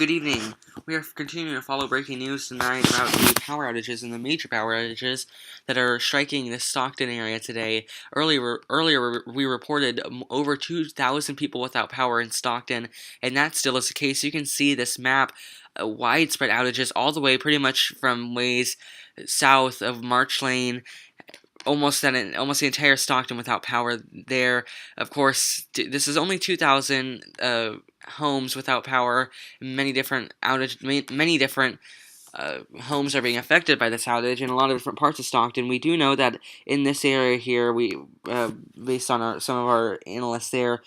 Good evening. We are continuing to follow breaking news tonight about the power outages and the major power outages that are striking the Stockton area today. Earlier we reported over 2,000 people without power in Stockton, and that still is the case. You can see this map, widespread outages all the way pretty much from ways south of March Lane, almost the entire Stockton without power there. Of course, this is only 2,000 homes without power. Many different homes are being affected by this outage in a lot of different parts of Stockton. We do know that in this area here, based on some of our analysts there,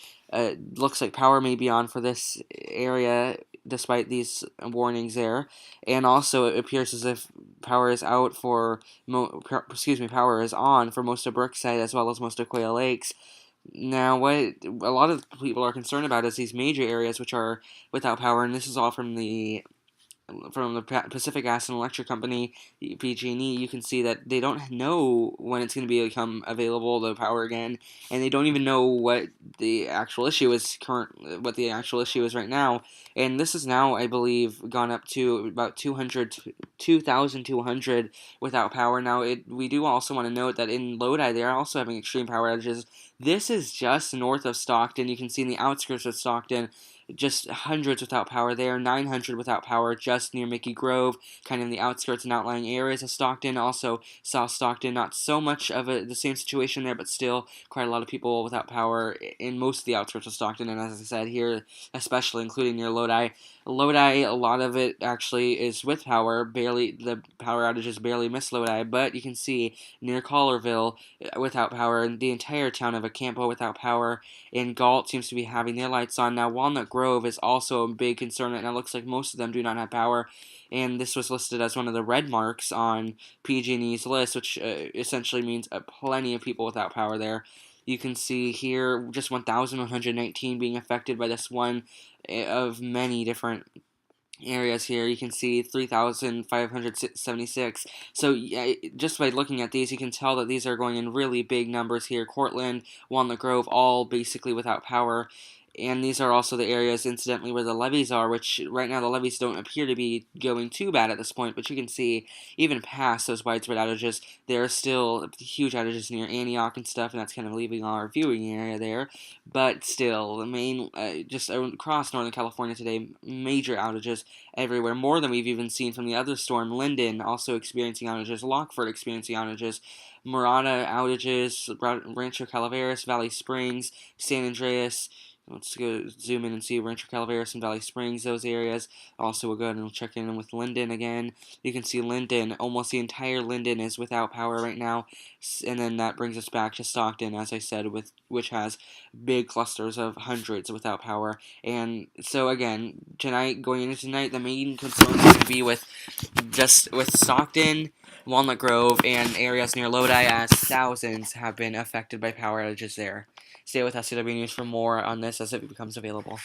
looks like power may be on for this area despite these warnings there, and also it appears as if power is out for power is on for most of Brookside as well as most of Quail Lakes. Now, what a lot of people are concerned about is these major areas which are without power, and this is all from the Pacific Gas and Electric Company, PG&E. You can see that they don't know when it's going to become available, the power again, and they don't even know what the actual issue is right now. And this is now, I believe, gone up to about 2,200 without power. Now, we do also want to note that in Lodi, they are also having extreme power outages. This is just north of Stockton. You can see in the outskirts of Stockton, just hundreds without power there, 900 without power just near Mickey Grove, kind of in the outskirts and outlying areas of Stockton. Also, South Stockton, not so much of the same situation there, but still quite a lot of people without power in most of the outskirts of Stockton, and as I said here, especially including near Lodi. Lodi, a lot of it actually is with power. The power outages barely miss Lodi, but you can see near Collarville without power, and the entire town of Acampo without power, and Galt seems to be having their lights on. Now, Walnut Grove is also a big concern, and it looks like most of them do not have power, and this was listed as one of the red marks on PG&E's list, which essentially means plenty of people without power there. You can see here just 1,119 being affected by this one of many different areas here. You can see 3,576. So yeah, just by looking at these, you can tell that these are going in really big numbers here. Cortland, Walnut Grove, all basically without power. And these are also the areas, incidentally, where the levees are, which right now the levees don't appear to be going too bad at this point, but you can see, even past those widespread outages, there are still huge outages near Antioch and stuff, and that's kind of leaving our viewing area there. But still, the main, just across Northern California today, major outages everywhere, more than we've even seen from the other storm. Linden also experiencing outages, Lockford experiencing outages, Murata outages, Rancho Calaveras, Valley Springs, San Andreas. Let's go zoom in and see Rancho Calaveras and Valley Springs, those areas. Also, we'll go ahead and check in with Linden again. You can see Linden, almost the entire Linden is without power right now. And then that brings us back to Stockton, as I said, which has big clusters of hundreds without power. And so, again, going into tonight, the main concern is going to be with Stockton, Walnut Grove, and areas near Lodi, as thousands have been affected by power outages there. Stay with SCW News for more on this as it becomes available.